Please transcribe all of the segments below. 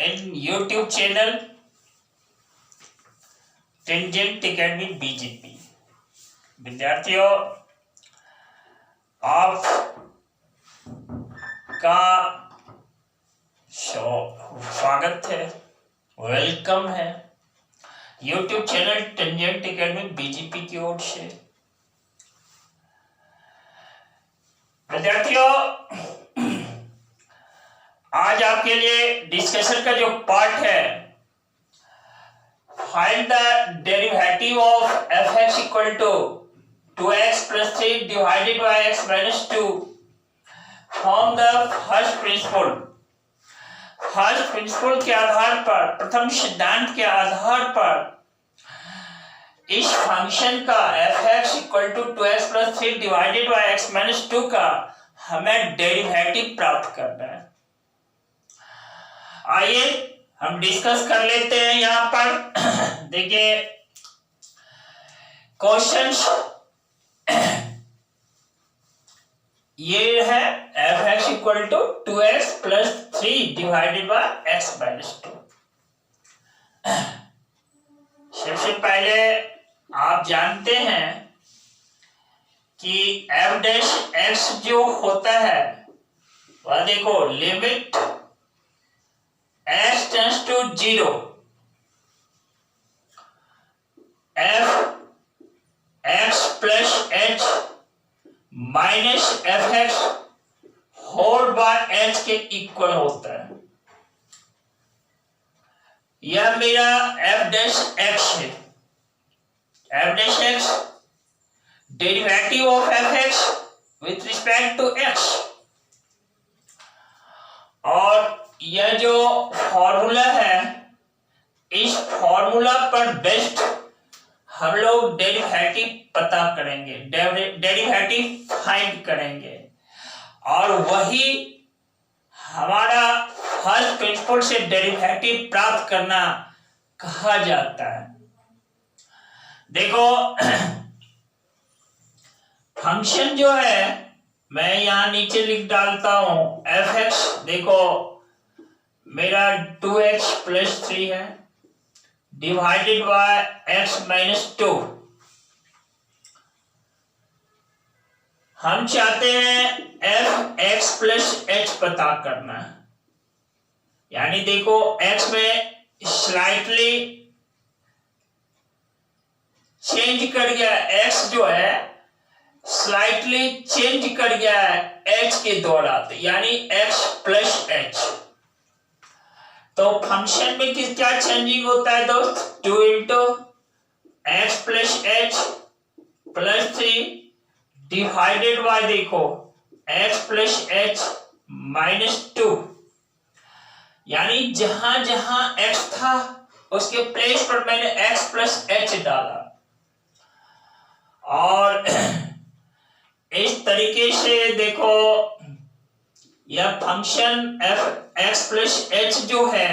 in YouTube channel tangent academy BJP. विद्यार्थियों, आप का स्वागत है, वेलकम है YouTube channel tangent academy BJP की ओर से। विद्यार्थियों, आज आपके लिए डिस्कशन का जो पार्ट है, find the derivative of f(x) equal to 2x plus 3 divided by x minus 2 from the first principle। First principle के आधार पर, प्रथम सिद्धांत के आधार पर इस फंक्शन का f(x) equal to 2x plus 3 divided by x minus 2 का हमें डेरिवेटिव प्राप्त करना है। आइए हम डिस्कस कर लेते हैं। यहां पर देखिए, क्वेश्चन ये है f(x) equal to 2x plus 3 divided by x minus 2। सबसे पहले आप जानते हैं कि f' जो होता है वह देखो limit x tends to 0 f(x) plus h minus f(x) whole by h के इक्वल होता है। यह मेरा f'(x) है। f'(x) derivative of f(x) with respect to x। और यह जो फॉर्मूला है, इस फॉर्मूला पर बेस्ड हम लोग डेरिवेटिव पता करेंगे, डेरिवेटिव फाइंड करेंगे, और वही हमारा फर्स्ट प्रिंसिपल से डेरिवेटिव प्राप्त करना कहा जाता है। देखो, फंक्शन जो है मैं यहां नीचे लिख डालता हूं, f(x) देखो मेरा 2x plus 3 है डिवाइडेड बाय x minus 2। हम चाहते हैं f(x) plus h पता करना है। यानी देखो, x में स्लाइटली चेंज कर गया, x जो है स्लाइटली चेंज कर गया है h के द्वारा, यानी x plus h। तो फंक्शन में क्या चेंजिंग होता है दोस्त? 2 into x plus h plus 3 divided bye देखो x plus h minus 2। यानी जहां जहां x था उसके प्लेस पर मैंने x plus h डाला, और इस तरीके से देखो यह फंक्शन f(x) plus h जो है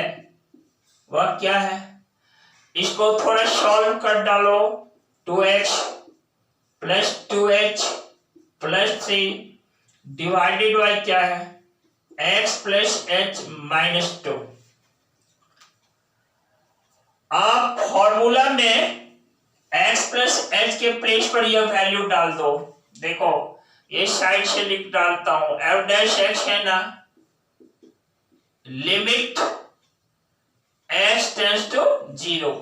वह क्या है, इसको थोड़ा सॉल्व कर डालो। 2x plus 2h plus 3 divided bye क्या है, x plus h minus 2। आप फॉर्मूला में x plus h के प्लेस पर यह वैल्यू डाल दो। देखो, ये साइड से लिख डालता हूं, f'(x) है ना, लिमिट x टेंड्स टू 0।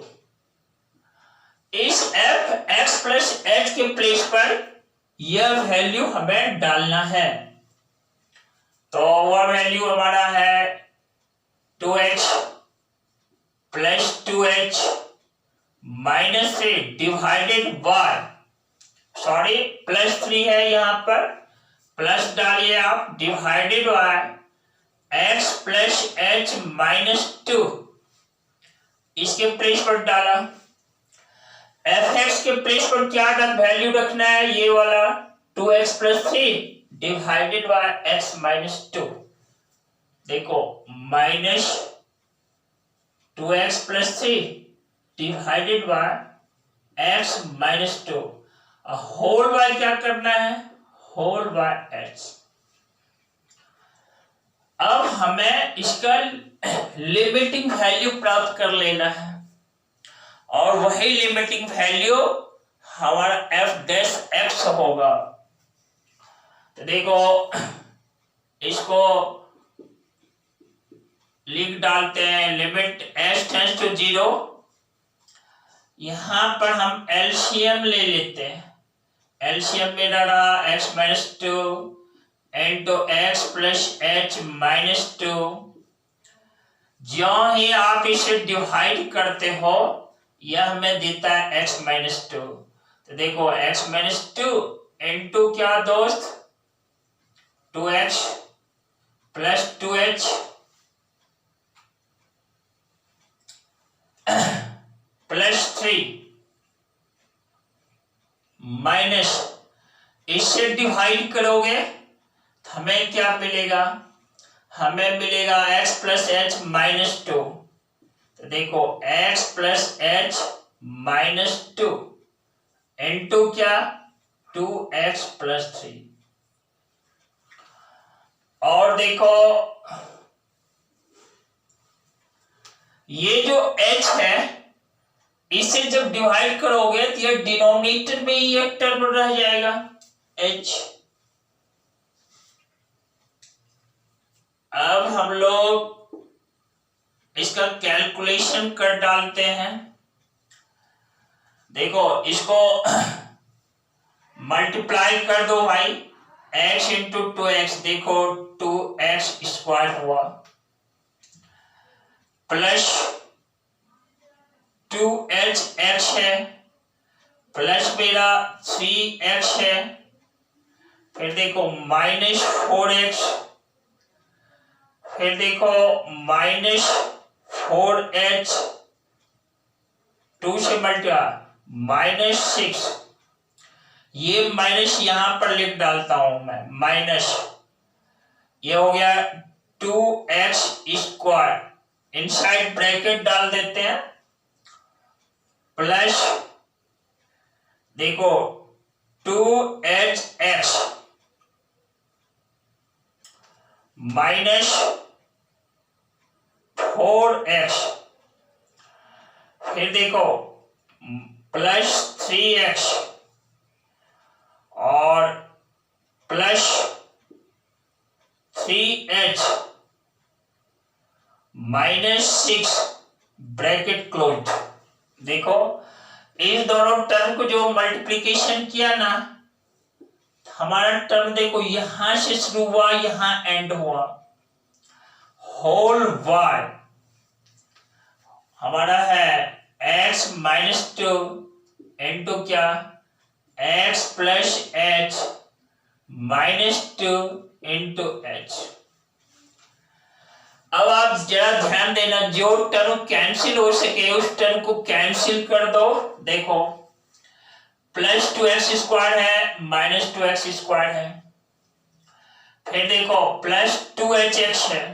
इस f(x) plus h के प्लेस पर यह वैल्यू हमें डालना है। तो वह वैल्यू हमारा है 2x plus 2h minus 3 divided bye, sorry plus 3 है, यहां पर प्लस डालिए आप, divided by x plus h minus 2। इसके प्लेस पर डाला। f(x) के प्लेस पर क्या वैल्यू रखना है, ये वाला 2x plus 3 divided by x minus 2। देखो minus 2x plus 3 divided by x minus 2, whole by क्या करना है, होल बाय h। अब हमें इसका लिमिटिंग वैल्यू प्राप्त कर लेना है और वही लिमिटिंग वैल्यू हमारा एफ डैश एक्स होगा। तो देखो इसको लिख डालते हैं, लिमिट एस टेंड्स टू 0। यहां पर हम एलसीएम ले लेते हैं। एलसीएम मेरा रहा x minus 2 into x plus H minus 2। जो ही आप इसे डिवाइड करते हो यह हमें देता है x माइनस 2। तो देखो x माइनस 2 इंटू क्या दोस्त 2x plus 2h plus 3 minus, इससे डिवाइड करोगे तो हमें क्या मिलेगा, हमें मिलेगा x प्लस एच माइनस 2। तो देखो x plus H minus 2 into क्या 2x प्लस 3। और देखो ये जो h है इसे जब डिवाइड करोगे तो ये डिनोमिनेटर में ही एक टर्म रह जाएगा h। अब हम लोग इसका कैलकुलेशन कर डालते हैं। देखो इसको मल्टीप्लाई कर दो भाई, x इंटू 2x, देखो 2x स्क्वायर हुआ प्लस 2h x है प्लस मेरा 3x है, फिर देखो माइनस 4x, फिर देखो माइनस 4h 2 से मल्टीप्लाई माइनस 6। ये माइनस यहां पर लिख डालता हूं मैं, माइनस ये हो गया 2x स्क्वायर, इनसाइड ब्रैकेट डाल देते हैं, प्लस देखो 2hx माइनस 4x, फिर देखो प्लस 3x और plus 3h minus 6 bracket close. देखो इस दोनों टर्म को जो मल्टीप्लिकेशन किया ना, हमारा टर्म देखो यहां से शुरू हुआ यहां एंड हुआ, होल y हमारा है x माइनस 2 इंटू क्या x plus h minus 2 into h। अब आप जरा ध्यान देना, जो टर्म कैंसिल हो सके उस टर्म को कैंसिल कर दो। देखो प्लस 2x स्क्वायर है माइनस 2x स्क्वायर है, फिर देखो प्लस 2hx है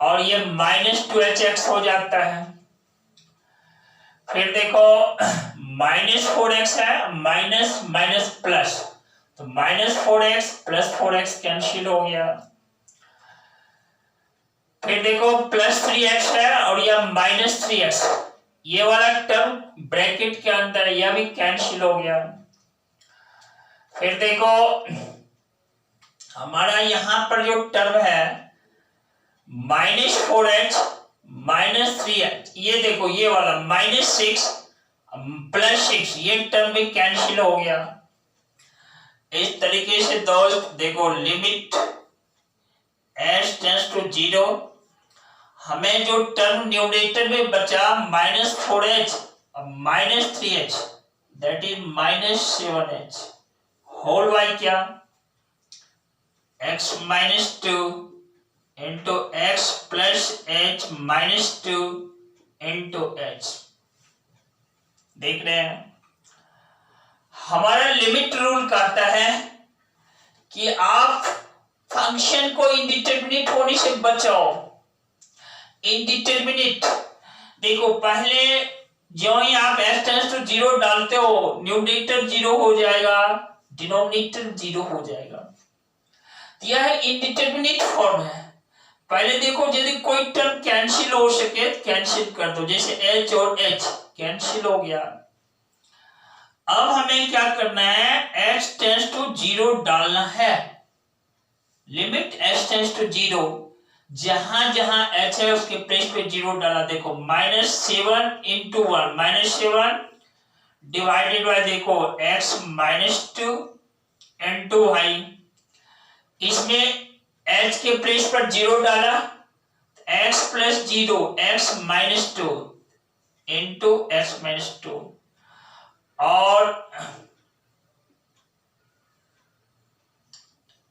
और ये माइनस 2hx हो जाता है, फिर देखो माइनस 4x है, माइनस माइनस प्लस, तो minus 4x plus 4x cancel हो गया, फिर देखो प्लस 3x है और यह माइनस 3x, ये वाला टर्म ब्रैकेट के अंदर यह भी कैंसिल हो गया। फिर देखो हमारा यहां पर जो टर्म है माइनस 4h माइनस 3h, ये देखो ये वाला माइनस 6 प्लस 6, ये टर्म भी कैंसिल हो गया। इस तरीके से दोस्त देखो लिमिट s टेंड्स टू 0, हमें जो टर्म न्यूमरेटर में बचा minus 4h minus 3h that is minus 7h whole y क्या x minus 2 into x plus h minus 2 into h। देख रहे हैं हमारा लिमिट रूल कहता है कि आप फंक्शन को इंडिटरमिनेट होने से बचाओ। इंडिटरमिनेट देखो पहले जो ही आप s टेंड्स टू 0 डालते हो न्यूमरेटर 0 हो जाएगा, डिनोमिनेटर 0 हो जाएगा। यह इंडिटरमिनेट फॉर्म है। पहले देखो यदि कोई टर्म कैंसिल हो सके कैंसिल कर दो, जैसे एच और एच कैंसिल हो गया। अब हमें क्या करना है, x टेंड्स टू 0 डालना है। लिमिट x टेंड्स टू 0, जहां जहां h है उसके प्लेस पे 0 डाला। देखो -7 into 1 -7 डिवाइडेड बाय देखो x -2 into y। इसमें h के प्लेस पर 0 डाला, x + 0 x -2 into x -2। और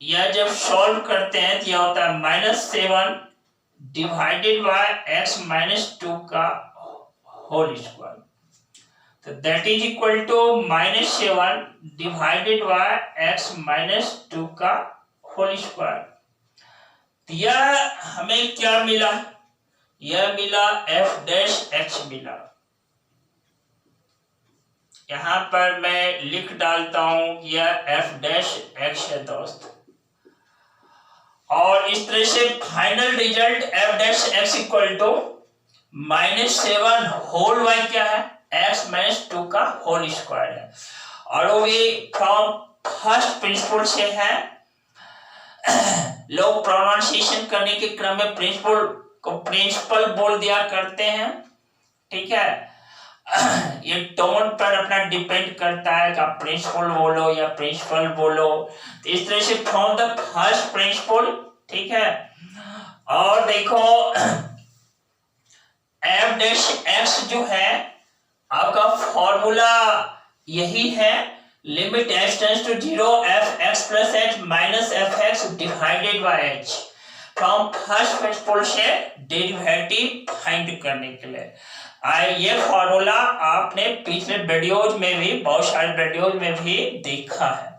यह जब सॉल्व करते हैं तो यह होता है -7 डिवाइडेड बाय x -2 का होल स्क्वायर। तो that is equal to -7 divided by x -2 का होल स्क्वायर। तो यह हमें क्या मिला, यह मिला f' मिला। यहां पर मैं लिख डालता हूं कि यह f' है दोस्त। और इस तरह से final result f' equal to -7 whole y क्या है, x -2 का होल स्क्वायर है। और वो भी फ्रॉम फर्स्ट प्रिंसिपल से है। लोग प्रोनाउंसिएशन करने के क्रम में प्रिंसिपल को प्रिंसिपल बोल दिया करते हैं, ठीक है। ये टोन पर अपना डिपेंड करता है कि आप प्रिंसिपल बोलो या प्रिंसिपल बोलो। तो इस तरह से फ्रॉम द फर्स्ट प्रिंसिपल, ठीक है। और देखो f' जो है आपका फॉर्मूला यही है, limit x tends to 0 fx + h - fx divided by h। From first principle से डेरिवेटिव फाइंड करने के लिए ये फॉर्मूला आपने पिछले वीडियोज में भी, बहुत सारे वीडियोज में भी देखा है।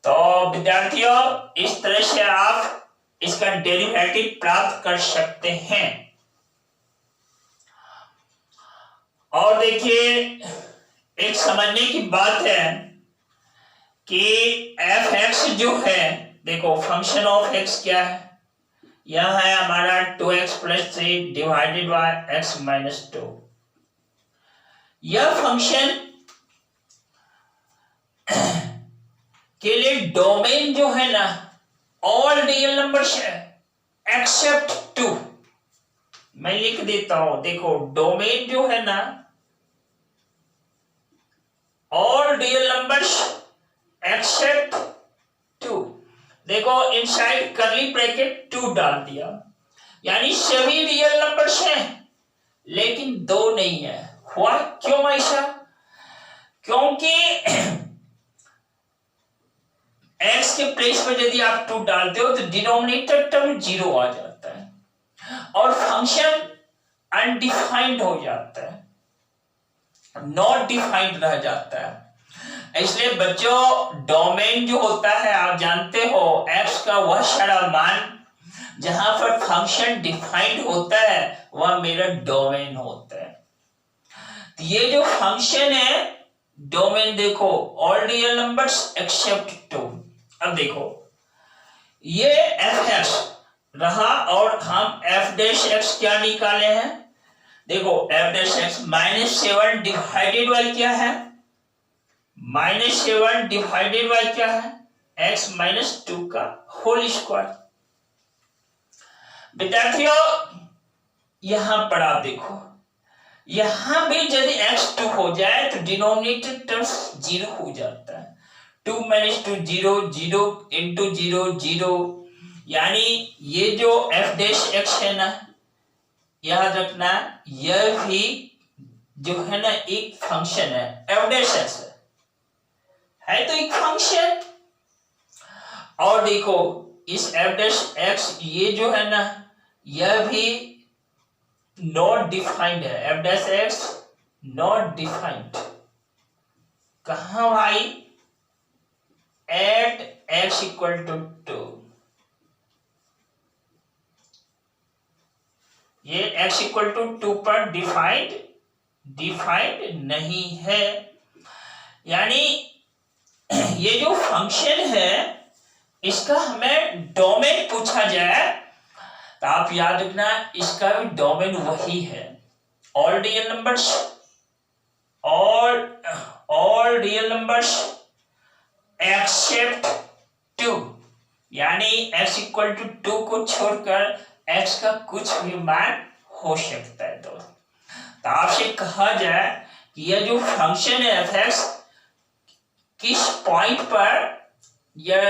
तो विद्यार्थियों इस तरह से आप इसका डेरिवेटिव प्राप्त कर सकते हैं। और देखिए एक समझने की बात है कि fx जो है, देखो फंक्शन ऑफ x क्या है, यह है हमारा 2x + 3 डिवाइडेड बाय x -2। यह फंक्शन के लिए डोमेन जो है ना ऑल रियल नंबर्स है एक्सेप्ट 2। मैं लिख देता हूं, देखो डोमेन जो है ना ऑल रियल नंबर्स एक्सेप्ट 2। देखो इनसाइड करली ब्रैकेट 2 डाल दिया, यानी सभी रियल नंबर्स हैं लेकिन 2 नहीं है। हुआ क्यों ऐसा, क्योंकि x के प्लेस पर यदि आप 2 डालते हो तो डिनोमिनेटर टर्म 0 आ जाता है और फंक्शन अनडिफाइंड हो जाता है, नॉट डिफाइंड रह जाता है। इसलिए बच्चों डोमेन जो होता है आप जानते हो x का वह सारा मान जहां पर फंक्शन डिफाइंड होता है वह मेरा डोमेन होता है। तो ये जो फंक्शन है डोमेन देखो ऑल रियल नंबर्स एक्सेप्ट 2। अब देखो ये fx रहा और हम f' क्या निकाले हैं, देखो f' -7 डिवाइडेड बाय क्या है, -7 डिवाइडेड बाय क्या है, x -2 का होल स्क्वायर। विद्यार्थियों यहां पर आप देखो यहां भी यदि x2 हो जाए तो डिनोमिनेटर टर्म्स 0 हो जाता है। 2 - 2 0 0 into 0 0, यानी ये जो f' है ना याद रखना यह भी जो है ना एक फंक्शन है, f' है तो एक फंक्शन। और देखो इस f' ये जो है ना यह भी नॉट डिफाइंड है, f' नॉट डिफाइंड। कहां भाई, एट x = 2। ये x = 2 पर डिफाइंड नहीं है, यानी ये जो फंक्शन है इसका हमें डोमेन पूछा जाए तो आप याद रखना इसका भी डोमेन वही है, all real numbers, all real numbers accept 2, यानी x इक्वल टू 2 को छोड़कर x का कुछ भी मान हो सकता है दोस्त। तो आपसे कहा जाए कि यह जो फंक्शन है f(x) किस पॉइंट पर यह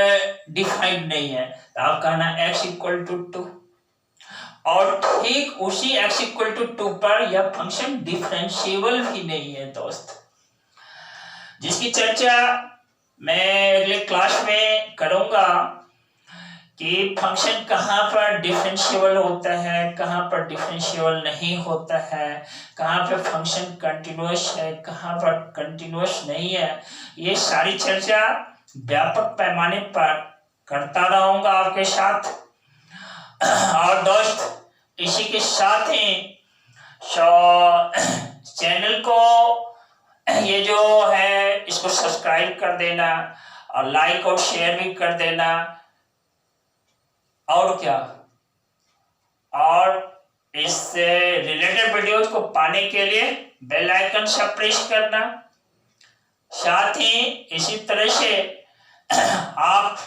डिफाइंड नहीं है, तो आप कहना x इक्वल टू 2, और ठीक उसी x इक्वल टू 2 पर यह फंक्शन डिफरेंशिएबल भी नहीं है दोस्त, जिसकी चर्चा मैं अगले क्लास में करूंगा कि फंक्शन कहाँ पर डिफरेंशिएबल होता है, कहाँ पर डिफरेंशिएबल नहीं होता है, कहाँ पर फंक्शन कंटिन्यूअस है, कहाँ पर कंटिन्यूअस नहीं है। ये सारी चर्चा व्यापक पैमाने पर करता रहूंगा आपके साथ। और दोस्त इसी के साथ ही चैनल को ये जो है इसको सब्सक्राइब कर देना और लाइक और शेयर भी कर देना, और क्या, और इससे रिलेटेड वीडियोज को पाने के लिए बेल आइकन से प्रेस करना। साथ ही इसी तरह से आप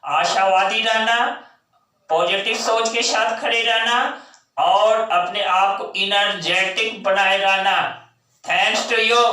आशावादी रहना, पॉजिटिव सोच के साथ खड़े रहना और अपने आप को एनर्जेटिक बनाए रहना। Thanks to you.